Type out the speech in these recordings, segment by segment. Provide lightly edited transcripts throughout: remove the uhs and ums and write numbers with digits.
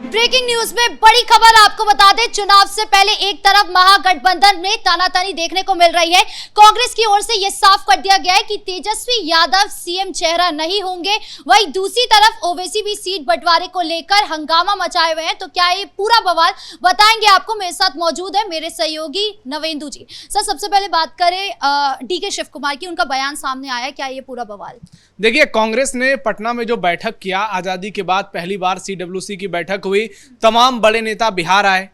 Breaking news में बड़ी खबर आपको बता दें, चुनाव से पहले एक तरफ महागठबंधन में तानातानी देखने को मिल रही है। कांग्रेस की ओर से यह साफ कर दिया गया है कि तेजस्वी यादव सीएम चेहरा नहीं होंगे। वहीं दूसरी तरफ ओवैसी भी सीट बंटवारे को लेकर हंगामा मचाए हुए हैं। तो क्या ये पूरा बवाल बताएंगे आपको। मेरे साथ मौजूद है मेरे सहयोगी नवेंदु जी। सर, सबसे पहले बात करें डीके शिव कुमार की, उनका बयान सामने आया, क्या ये पूरा बवाल? देखिए, कांग्रेस ने पटना में जो बैठक किया, आजादी के बाद पहली बार सीडब्ल्यूसी की बैठक हुई, तमाम बड़े नेता बिहार आए,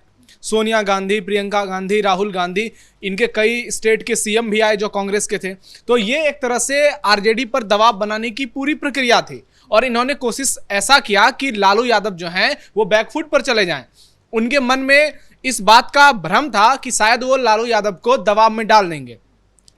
सोनिया गांधी, प्रियंका गांधी, राहुल गांधी, इनके कई स्टेट के सीएम भी आए जो कांग्रेस के थे। तो ये एक तरह से आरजेडी पर दबाव बनाने की पूरी प्रक्रिया थी और इन्होंने कोशिश ऐसा किया कि लालू यादव जो हैं वो बैकफुट पर चले जाएं। उनके मन में इस बात का भ्रम था कि शायद वो लालू यादव को दबाव में डाल देंगे।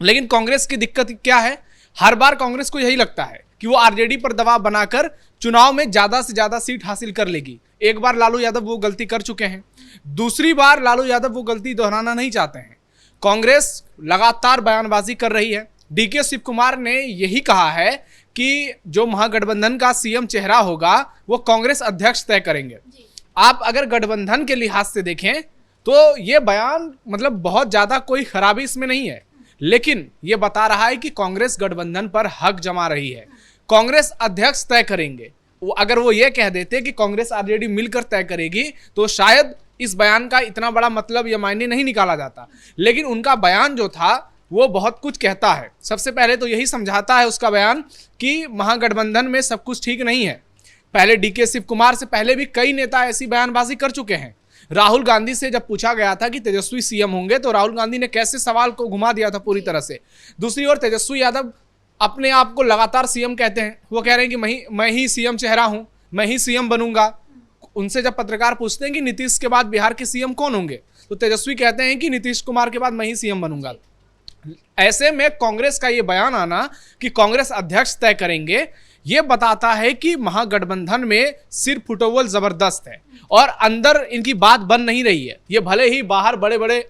लेकिन कांग्रेस की दिक्कत क्या है, हर बार कांग्रेस को यही लगता है कि वो आरजेडी पर दबाव बनाकर चुनाव में ज्यादा से ज्यादा सीट हासिल कर लेगी। एक बार लालू यादव वो गलती कर चुके हैं, दूसरी बार लालू यादव वो गलती दोहराना नहीं चाहते हैं। कांग्रेस लगातार बयानबाजी कर रही है। डीके शिव कुमार ने यही कहा है कि जो महागठबंधन का सीएम चेहरा होगा वो कांग्रेस अध्यक्ष तय करेंगे। आप अगर गठबंधन के लिहाज से देखें तो ये बयान मतलब बहुत ज्यादा कोई खराबी इसमें नहीं है, लेकिन ये बता रहा है कि कांग्रेस गठबंधन पर हक जमा रही है। कांग्रेस अध्यक्ष तय करेंगे। अगर वो ये कह देते कि कांग्रेस आरजेडी मिलकर तय करेगी तो शायद इस बयान का इतना बड़ा मतलब या मायने नहीं निकाला जाता। लेकिन उनका बयान जो था वो बहुत कुछ कहता है। सबसे पहले तो यही समझाता है उसका बयान कि महागठबंधन में सब कुछ ठीक नहीं है। पहले डीके शिव कुमार से पहले भी कई नेता ऐसी बयानबाजी कर चुके हैं। राहुल गांधी से जब पूछा गया था कि तेजस्वी सीएम होंगे तो राहुल गांधी ने कैसे सवाल को घुमा दिया था पूरी तरह से। दूसरी ओर तेजस्वी यादव अपने आप को लगातार सीएम कहते हैं, वो कह रहे हैं कि मैं ही सीएम चेहरा हूं, मैं ही सीएम बनूंगा। उनसे जब पत्रकार पूछते हैं कि नीतीश के बाद बिहार के सीएम कौन होंगे तो तेजस्वी कहते हैं कि नीतीश कुमार के बाद मैं ही सीएम बनूंगा। ऐसे में कांग्रेस का ये बयान आना कि कांग्रेस अध्यक्ष तय करेंगे, ये बताता है कि महागठबंधन में सिर फुटोवल जबरदस्त है और अंदर इनकी बात बन नहीं रही है। ये भले ही बाहर बड़े बड़े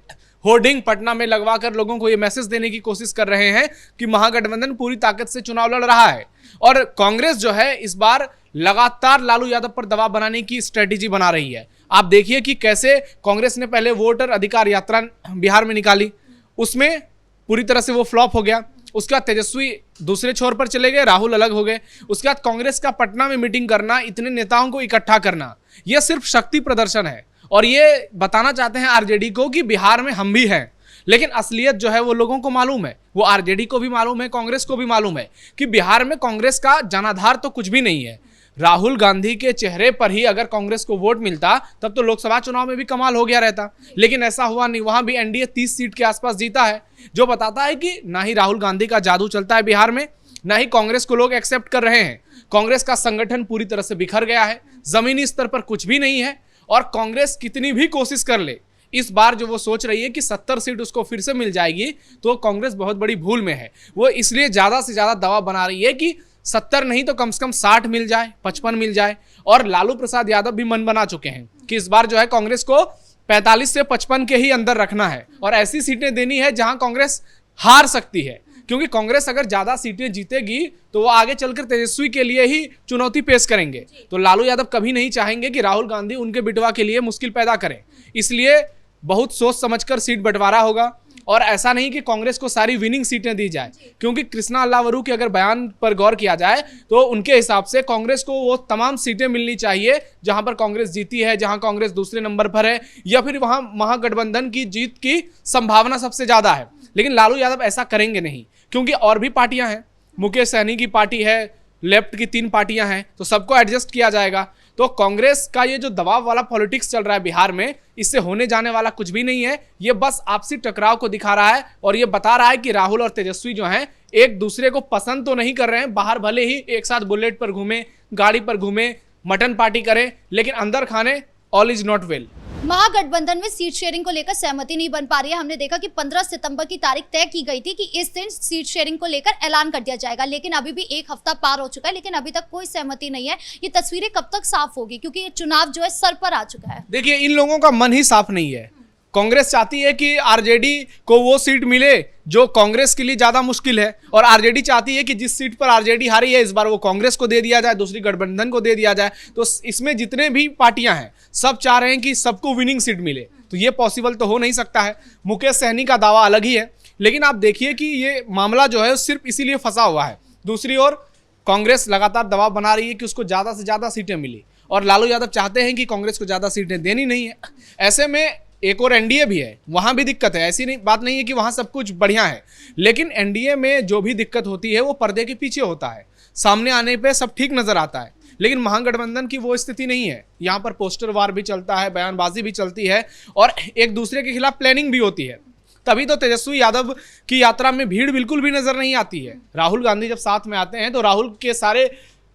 होर्डिंग पटना में लगवाकर लोगों को ये मैसेज देने की कोशिश कर रहे हैं कि महागठबंधन पूरी ताकत से चुनाव लड़ रहा है, और कांग्रेस जो है इस बार लगातार लालू यादव पर दबाव बनाने की स्ट्रेटेजी बना रही है। आप देखिए कि कैसे कांग्रेस ने पहले वोटर अधिकार यात्रा बिहार में निकाली, उसमें पूरी तरह से वो फ्लॉप हो गया। उसके बाद तेजस्वी दूसरे छोर पर चले गए, राहुल अलग हो गए। उसके बाद कांग्रेस का पटना में मीटिंग करना, इतने नेताओं को इकट्ठा करना, यह सिर्फ शक्ति प्रदर्शन है और ये बताना चाहते हैं आरजेडी को कि बिहार में हम भी हैं। लेकिन असलियत जो है वो लोगों को मालूम है, वो आरजेडी को भी मालूम है, कांग्रेस को भी मालूम है कि बिहार में कांग्रेस का जनाधार तो कुछ भी नहीं है। राहुल गांधी के चेहरे पर ही अगर कांग्रेस को वोट मिलता तब तो लोकसभा चुनाव में भी कमाल हो गया रहता, लेकिन ऐसा हुआ नहीं। वहां भी एनडीए 30 सीट के आसपास जीता है, जो बताता है कि ना ही राहुल गांधी का जादू चलता है बिहार में, ना ही कांग्रेस को लोग एक्सेप्ट कर रहे हैं। कांग्रेस का संगठन पूरी तरह से बिखर गया है, जमीनी स्तर पर कुछ भी नहीं है। और कांग्रेस कितनी भी कोशिश कर ले, इस बार जो वो सोच रही है कि 70 सीट उसको फिर से मिल जाएगी, तो कांग्रेस बहुत बड़ी भूल में है। वो इसलिए ज्यादा से ज्यादा दबाव बना रही है कि 70 नहीं तो कम से कम 60 मिल जाए, 55 मिल जाए। और लालू प्रसाद यादव भी मन बना चुके हैं कि इस बार जो है कांग्रेस को 45 से 55 के ही अंदर रखना है और ऐसी सीटें देनी है जहां कांग्रेस हार सकती है, क्योंकि कांग्रेस अगर ज्यादा सीटें जीतेगी तो वो आगे चलकर तेजस्वी के लिए ही चुनौती पेश करेंगे। तो लालू यादव कभी नहीं चाहेंगे कि राहुल गांधी उनके बिटवा के लिए मुश्किल पैदा करें, इसलिए बहुत सोच समझकर सीट बंटवारा होगा। और ऐसा नहीं कि कांग्रेस को सारी विनिंग सीटें दी जाए, क्योंकि कृष्णा अल्लावरू के अगर बयान पर गौर किया जाए तो उनके हिसाब से कांग्रेस को वो तमाम सीटें मिलनी चाहिए जहां पर कांग्रेस जीती है, जहां कांग्रेस दूसरे नंबर पर है, या फिर वहां महागठबंधन की जीत की संभावना सबसे ज्यादा है। लेकिन लालू यादव ऐसा करेंगे नहीं, क्योंकि और भी पार्टियां हैं, मुकेश सहनी की पार्टी है, लेफ्ट की 3 पार्टियां हैं, तो सबको एडजस्ट किया जाएगा। तो कांग्रेस का ये जो दबाव वाला पॉलिटिक्स चल रहा है बिहार में, इससे होने जाने वाला कुछ भी नहीं है। ये बस आपसी टकराव को दिखा रहा है और ये बता रहा है कि राहुल और तेजस्वी जो हैं एक दूसरे को पसंद तो नहीं कर रहे हैं। बाहर भले ही एक साथ बुलेट पर घूमे, गाड़ी पर घूमे, मटन पार्टी करें, लेकिन अंदर खाने ऑल इज नॉट वेल। महागठबंधन में सीट शेयरिंग को लेकर सहमति नहीं बन पा रही है। हमने देखा कि 15 सितंबर की तारीख तय की गई थी कि इस दिन सीट शेयरिंग को लेकर ऐलान कर दिया जाएगा, लेकिन अभी भी एक हफ्ता पार हो चुका है, लेकिन अभी तक कोई सहमति नहीं है। ये तस्वीरें कब तक साफ होगी, क्योंकि ये चुनाव जो है सर पर आ चुका है। देखिए, इन लोगों का मन ही साफ नहीं है। कांग्रेस चाहती है कि आरजेडी को वो सीट मिले जो कांग्रेस के लिए ज्यादा मुश्किल है, और आरजेडी चाहती है कि जिस सीट पर आरजेडी हारी है इस बार वो कांग्रेस को दे दिया जाए, दूसरी गठबंधन को दे दिया जाए। तो इसमें जितने भी पार्टियां हैं सब चाह रहे हैं कि सबको विनिंग सीट मिले, तो ये पॉसिबल तो हो नहीं सकता है। मुकेश सहनी का दावा अलग ही है, लेकिन आप देखिए कि ये मामला जो है सिर्फ इसीलिए फंसा हुआ है। दूसरी ओर कांग्रेस लगातार दबाव बना रही है कि उसको ज्यादा से ज्यादा सीटें मिली, और लालू यादव चाहते हैं कि कांग्रेस को ज्यादा सीटें देनी नहीं है। ऐसे में एक और एनडीए भी है, वहां भी दिक्कत है। ऐसी नहीं बात नहीं है कि वहां सब कुछ बढ़िया है, लेकिन एनडीए में जो भी दिक्कत होती है वो पर्दे के पीछे होता है, सामने आने पे सब ठीक नजर आता है। लेकिन महागठबंधन की वो स्थिति नहीं है। यहाँ पर पोस्टर वार भी चलता है, बयानबाजी भी चलती है, और एक दूसरे के खिलाफ प्लानिंग भी होती है। तभी तो तेजस्वी यादव की यात्रा में भीड़ बिल्कुल भी नजर नहीं आती है। राहुल गांधी जब साथ में आते हैं तो राहुल के सारे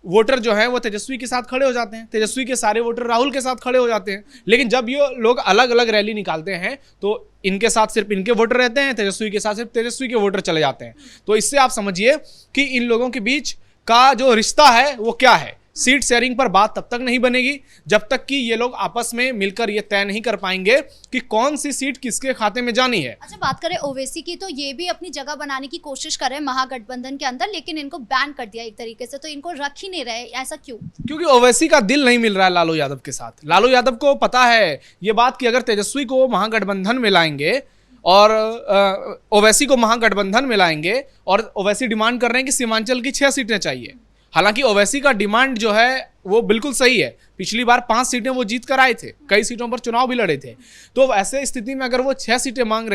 वोटर जो हैं वो तेजस्वी के साथ खड़े हो जाते हैं, तेजस्वी के सारे वोटर राहुल के साथ खड़े हो जाते हैं। लेकिन जब ये लोग अलग अलग रैली निकालते हैं तो इनके साथ सिर्फ इनके वोटर रहते हैं, तेजस्वी के साथ सिर्फ तेजस्वी के वोटर चले जाते हैं। तो इससे आप समझिए कि इन लोगों के बीच का जो रिश्ता है वो क्या है। सीट शेयरिंग पर बात तब तक नहीं बनेगी जब तक कि ये लोग आपस में मिलकर ये तय नहीं कर पाएंगे कि कौन सी सीट किसके खाते में जानी है। अच्छा, बात करें ओवैसी की, तो ये भी अपनी जगह बनाने की कोशिश कर रहे हैं महागठबंधन के अंदर, लेकिन इनको बैन कर दिया एक तरीके से, तो इनको रख ही नहीं रहे। ऐसा क्यों? क्योंकि ओवैसी का दिल नहीं मिल रहा है लालू यादव के साथ। लालू यादव को पता है ये बात कि अगर तेजस्वी को महागठबंधन में लाएंगे और ओवैसी को महागठबंधन में लाएंगे, और ओवैसी डिमांड कर रहे हैं कि सीमांचल की 6 सीटें चाहिए। हालांकि ओवैसी का डिमांड जो है वो बिल्कुल सही है, पिछली बार 5 सीटें वो जीत कर आए थे, कई सीटों पर चुनाव भी लड़े थे। तो ऐसे स्थिति में अगर वो 6 सीटें मांग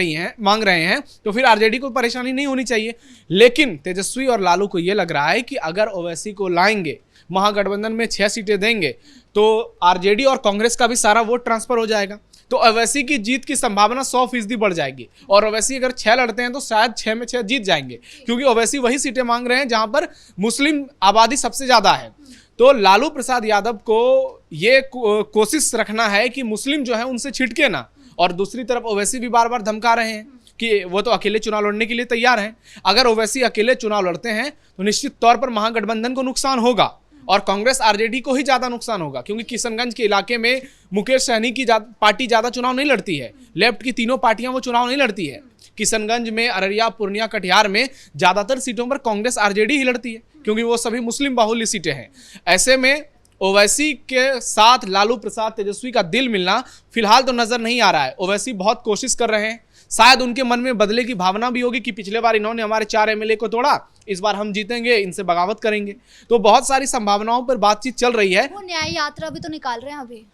रहे हैं तो फिर आरजेडी को परेशानी नहीं होनी चाहिए। लेकिन तेजस्वी और लालू को ये लग रहा है कि अगर ओवैसी को लाएंगे, महागठबंधन में 6 सीटें देंगे, तो आरजेडी और कांग्रेस का भी सारा वोट ट्रांसफर हो जाएगा। तो ओवैसी की जीत की संभावना 100% बढ़ जाएगी, और ओवैसी अगर 6 लड़ते हैं तो शायद 6 में 6 जीत जाएंगे, क्योंकि ओवैसी वही सीटें मांग रहे हैं जहां पर मुस्लिम आबादी सबसे ज्यादा है। तो लालू प्रसाद यादव को ये कोशिश रखना है कि मुस्लिम जो है उनसे छिटके ना, और दूसरी तरफ ओवैसी भी बार बार धमका रहे हैं कि वो तो अकेले चुनाव लड़ने के लिए तैयार हैं। अगर ओवैसी अकेले चुनाव लड़ते हैं तो निश्चित तौर पर महागठबंधन को नुकसान होगा, और कांग्रेस आरजेडी को ही ज्यादा नुकसान होगा, क्योंकि किशनगंज के इलाके में मुकेश सहनी की पार्टी ज्यादा चुनाव नहीं लड़ती है। लेफ्ट की तीनों पार्टियां वो चुनाव नहीं लड़ती है। किशनगंज में, अररिया, पूर्णिया, कटिहार में ज्यादातर सीटों पर कांग्रेस आरजेडी ही लड़ती है, क्योंकि वो सभी मुस्लिम बाहुल्य सीटें हैं। ऐसे में ओवैसी के साथ लालू प्रसाद तेजस्वी का दिल मिलना फिलहाल तो नजर नहीं आ रहा है। ओवैसी बहुत कोशिश कर रहे हैं, शायद उनके मन में बदले की भावना भी होगी कि पिछले बार इन्होंने हमारे 4 एमएलए को तोड़ा, इस बार हम जीतेंगे, इनसे बगावत करेंगे। तो बहुत सारी संभावनाओं पर बातचीत चल रही है। वो न्याय यात्रा भी तो निकाल रहे हैं अभी,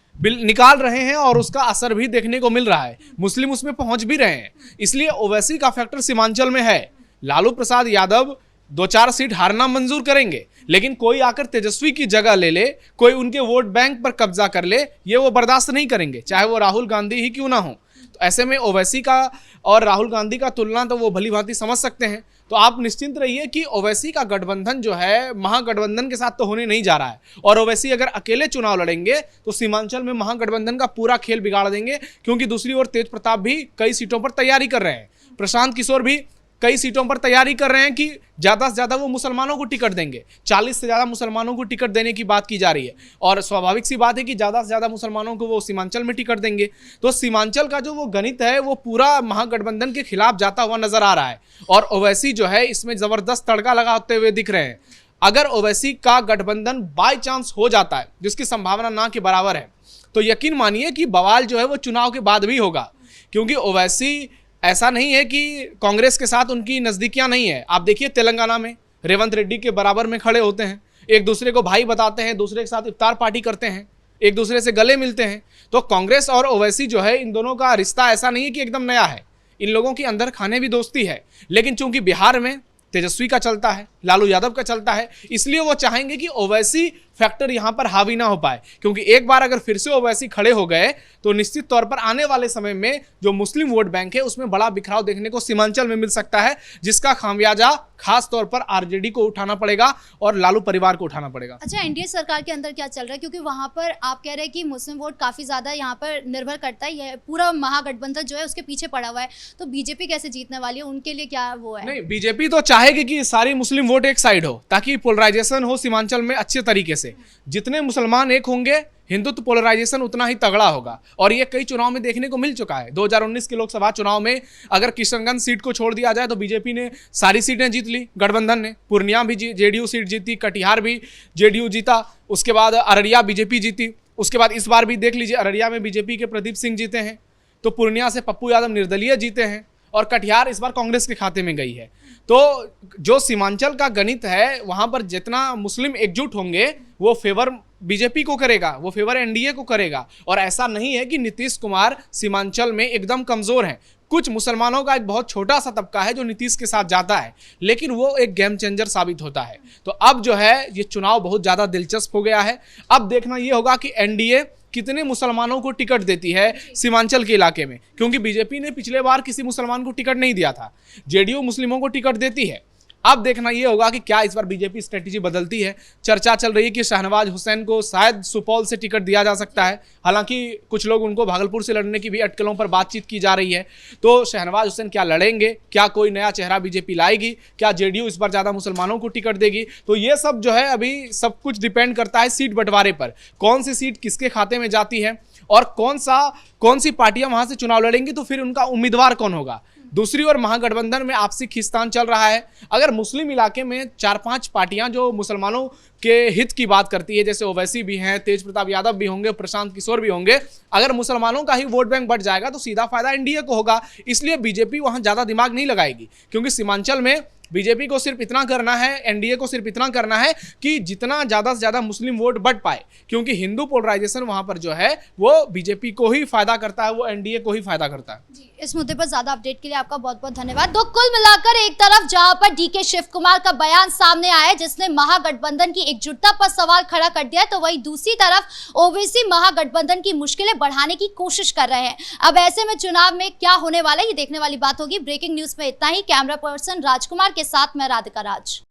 निकाल रहे हैं, और उसका असर भी देखने को मिल रहा है। मुस्लिम उसमें पहुंच भी रहे हैं, इसलिए ओवैसी का फैक्टर सीमांचल में है। लालू प्रसाद यादव 2-4 सीट हारना मंजूर करेंगे, लेकिन कोई आकर तेजस्वी की जगह ले ले, कोई उनके वोट बैंक पर कब्जा कर ले, ये वो बर्दाश्त नहीं करेंगे, चाहे वो राहुल गांधी ही क्यों ना हो। तो ऐसे में ओवैसी का और राहुल गांधी का तुलना तो वो भली भांति समझ सकते हैं। तो आप निश्चिंत रहिए कि ओवैसी का गठबंधन जो है महागठबंधन के साथ तो होने नहीं जा रहा है, और ओवैसी अगर अकेले चुनाव लड़ेंगे तो सीमांचल में महागठबंधन का पूरा खेल बिगाड़ देंगे, क्योंकि दूसरी ओर तेज प्रताप भी कई सीटों पर तैयारी कर रहे हैं, प्रशांत किशोर भी कई सीटों पर तैयारी कर रहे हैं कि ज्यादा से ज्यादा वो मुसलमानों को टिकट देंगे। 40 से ज्यादा मुसलमानों को टिकट देने की बात की जा रही है, और स्वाभाविक सी बात है कि ज्यादा से ज्यादा मुसलमानों को वो सीमांचल में टिकट देंगे। तो सीमांचल का जो वो गणित है वो पूरा महागठबंधन के खिलाफ जाता हुआ नजर आ रहा है, और ओवैसी जो है इसमें जबरदस्त तड़का लगाते हुए दिख रहे हैं। अगर ओवैसी का गठबंधन बाय चांस हो जाता है, जिसकी संभावना ना के बराबर है, तो यकीन मानिए कि बवाल जो है वो चुनाव के बाद भी होगा, क्योंकि ओवैसी ऐसा नहीं है कि कांग्रेस के साथ उनकी नजदीकियां नहीं है। आप देखिए तेलंगाना में रेवंत रेड्डी के बराबर में खड़े होते हैं, एक दूसरे को भाई बताते हैं, दूसरे के साथ इफ्तार पार्टी करते हैं, एक दूसरे से गले मिलते हैं। तो कांग्रेस और ओवैसी जो है, इन दोनों का रिश्ता ऐसा नहीं है कि एकदम नया है, इन लोगों की अंदर खाने भी दोस्ती है। लेकिन चूंकि बिहार में तेजस्वी का चलता है, लालू यादव का चलता है, इसलिए वो चाहेंगे कि ओवैसी फैक्टर यहां पर हावी ना हो पाए, क्योंकि एक बार अगर फिर से ओवैसी खड़े हो गए तो निश्चित तौर पर आने वाले समय में जो मुस्लिम वोट बैंक है उसमें बड़ा बिखराव देखने को सीमांचल में मिल सकता है, जिसका खामियाजा खास तौर पर आरजेडी को उठाना पड़ेगा और लालू परिवार को उठाना पड़ेगा। अच्छा, एनडीए सरकार के अंदर क्या चल रहा है, क्योंकि वहां पर आप कह रहे हैं कि मुस्लिम वोट काफी ज्यादा यहाँ पर निर्भर करता है, ये पूरा महागठबंधन जो है उसके पीछे पड़ा हुआ है, तो बीजेपी कैसे जीतने वाली है, उनके लिए क्या वो है? नहीं, बीजेपी तो चाहेगी कि सारी मुस्लिम वोट एक साइड हो, ताकि पोलराइजेशन हो सीमांचल में अच्छे तरीके से। जितने मुसलमान एक होंगे, हिंदुत्व पोलराइजेशन उतना ही तगड़ा होगा, और ये कई चुनाव में देखने को मिल चुका है। 2019 के लोकसभा चुनाव में अगर किशनगंज सीट को छोड़ दिया जाए तो बीजेपी ने सारी सीटें जीत ली, गठबंधन ने। पूर्णिया भी जेडीयू सीट जीती, कटिहार भी जेडीयू जीता, उसके बाद अररिया बीजेपी जीती, उसके बाद इस बार भी देख लीजिए अररिया में बीजेपी के प्रदीप सिंह जीते हैं, तो पूर्णिया से पप्पू यादव निर्दलीय जीते हैं, और कटिहार इस बार कांग्रेस के खाते में गई है। तो जो सीमांचल का गणित है, वहां पर जितना मुस्लिम एकजुट होंगे वो फेवर बीजेपी को करेगा, वो फेवर एनडीए को करेगा। और ऐसा नहीं है कि नीतीश कुमार सीमांचल में एकदम कमजोर हैं। कुछ मुसलमानों का एक बहुत छोटा सा तबका है जो नीतीश के साथ जाता है, लेकिन वो एक गेम चेंजर साबित होता है। तो अब जो है ये चुनाव बहुत ज़्यादा दिलचस्प हो गया है। अब देखना ये होगा कि एनडीए कितने मुसलमानों को टिकट देती है सीमांचल के इलाके में, क्योंकि बीजेपी ने पिछले बार किसी मुसलमान को टिकट नहीं दिया था, जेडीयू मुस्लिमों को टिकट देती है। अब देखना यह होगा कि क्या इस बार बीजेपी स्ट्रेटेजी बदलती है। चर्चा चल रही है कि शहनवाज हुसैन को शायद सुपौल से टिकट दिया जा सकता है, हालांकि कुछ लोग उनको भागलपुर से लड़ने की भी अटकलों पर बातचीत की जा रही है। तो शहनवाज हुसैन क्या लड़ेंगे, क्या कोई नया चेहरा बीजेपी लाएगी, क्या जेडीयू इस बार ज़्यादा मुसलमानों को टिकट देगी, तो ये सब जो है अभी सब कुछ डिपेंड करता है सीट बंटवारे पर, कौन सी सीट किसके खाते में जाती है और कौन सी पार्टियां वहां से चुनाव लड़ेंगी, तो फिर उनका उम्मीदवार कौन होगा। दूसरी ओर महागठबंधन में आपसी खींचतान चल रहा है। अगर मुस्लिम इलाके में 4-5 पार्टियां जो मुसलमानों के हित की बात करती है, जैसे ओवैसी भी हैं, तेज प्रताप यादव भी होंगे, प्रशांत किशोर भी होंगे, अगर मुसलमानों का ही वोट बैंक बढ़ जाएगा तो सीधा फायदा एनडीए को होगा। इसलिए बीजेपी वहां ज्यादा दिमाग नहीं लगाएगी, क्योंकि सीमांचल में बीजेपी को सिर्फ इतना करना है, एनडीए को सिर्फ इतना करना है कि जितना ज़्यादा से ज़्यादा मुस्लिम वोट बढ़ पाए, क्योंकि हिंदू पोलराइजेशन वहां पर जो है वो बीजेपी को ही फायदा करता है, वो एनडीए को ही फायदा करता है। जी, इस मुद्दे पर ज्यादा अपडेट के लिए आपका बहुत बहुत धन्यवाद। तो कुल मिलाकर एक तरफ जहां पर डीके शिव कुमार का बयान सामने आया है जिसने महागठबंधन की एकजुटता पर सवाल खड़ा कर दिया, तो वहीं दूसरी तरफ ओवैसी महागठबंधन की मुश्किलें बढ़ाने की कोशिश कर रहे हैं। अब ऐसे में चुनाव में क्या होने वाला है ये देखने वाली बात होगी। ब्रेकिंग न्यूज में इतना ही। कैमरा पर्सन राजकुमार के साथ मैं राधिका राज।